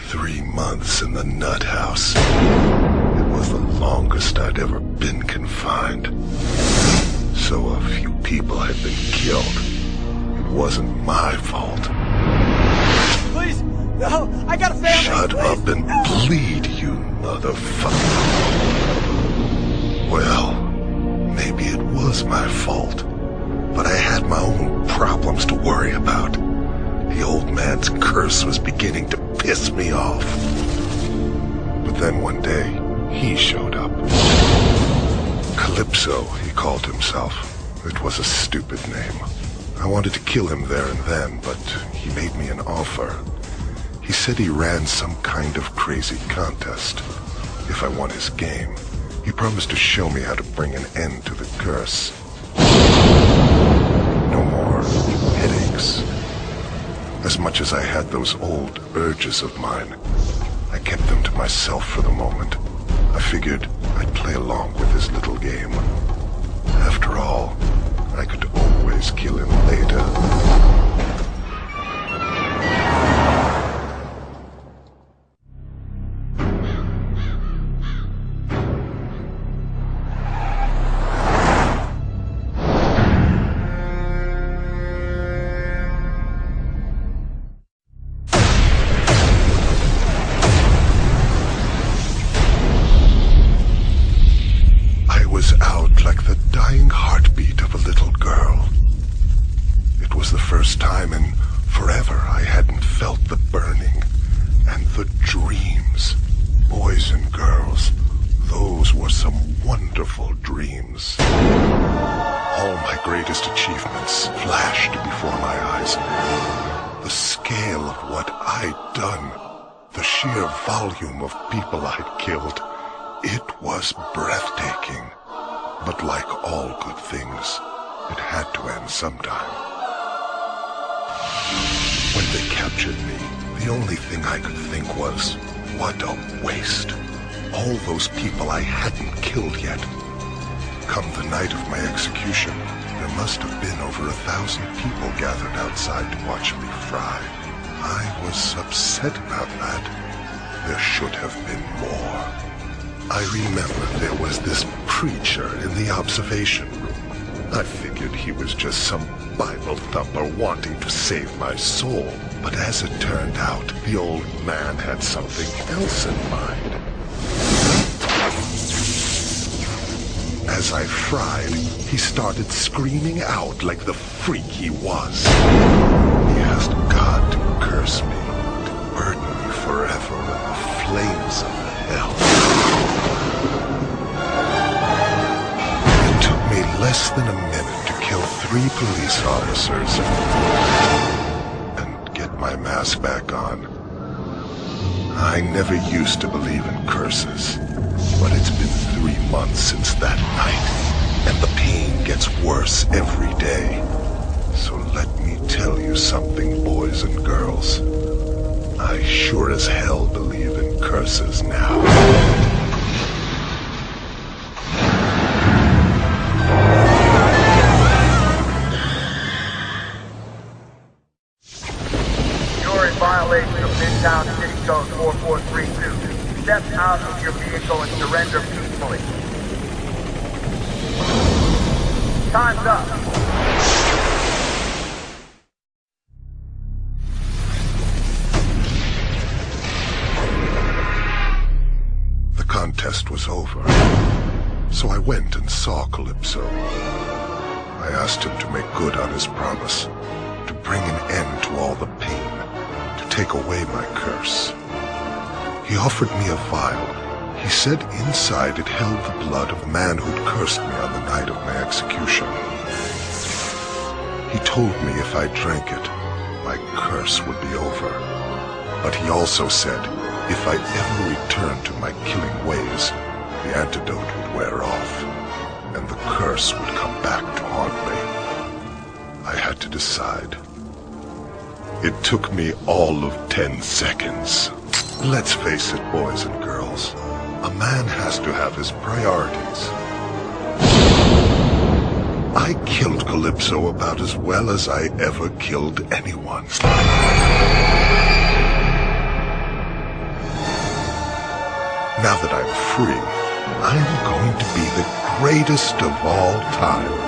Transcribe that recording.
3 months in the nut house. It was the longest I'd ever been confined. So a few people had been killed. It wasn't my fault. Please, no, I got a family. Shut up and bleed, you motherfucker. Well, maybe it was my fault, but I had my own problems to worry about. The old man's curse was beginning to piss me off. But then one day, he showed up. Calypso, he called himself. It was a stupid name. I wanted to kill him there and then, but he made me an offer. He said he ran some kind of crazy contest. If I won his game, he promised to show me how to bring an end to the curse. No more headaches. As much as I had those old urges of mine, I kept them to myself for the moment. I figured I'd play along with his little game. After all, I could always kill him later. Sometime. When they captured me, the only thing I could think was, what a waste. All those people I hadn't killed yet. Come the night of my execution, there must have been over 1,000 people gathered outside to watch me fry. I was upset about that. There should have been more. I remember there was this preacher in the observation room. I figured he was just some Bible thumper wanting to save my soul. But as it turned out, the old man had something else in mind. As I fried, he started screaming out like the freak he was. He asked God to curse me, to burden me forever in the flames of hell. Less than a minute to kill 3 police officers and get my mask back on. I never used to believe in curses, but it's been 3 months since that night, and the pain gets worse every day. So let me tell you something, boys and girls. I sure as hell believe in curses now. Violation of Midtown City Code 4432. Step out of your vehicle and surrender peacefully. Time's up. The contest was over, so I went and saw Calypso. I asked him to make good on his promise, to bring an end to all the pain, take away my curse. He offered me a vial. He said inside it held the blood of a man who'd cursed me on the night of my execution. He told me if I drank it, my curse would be over. But he also said if I ever returned to my killing ways, the antidote would wear off, and the curse would come back to haunt me. I had to decide. It took me all of 10 seconds. Let's face it, boys and girls. A man has to have his priorities. I killed Calypso about as well as I ever killed anyone. Now that I'm free, I'm going to be the greatest of all time.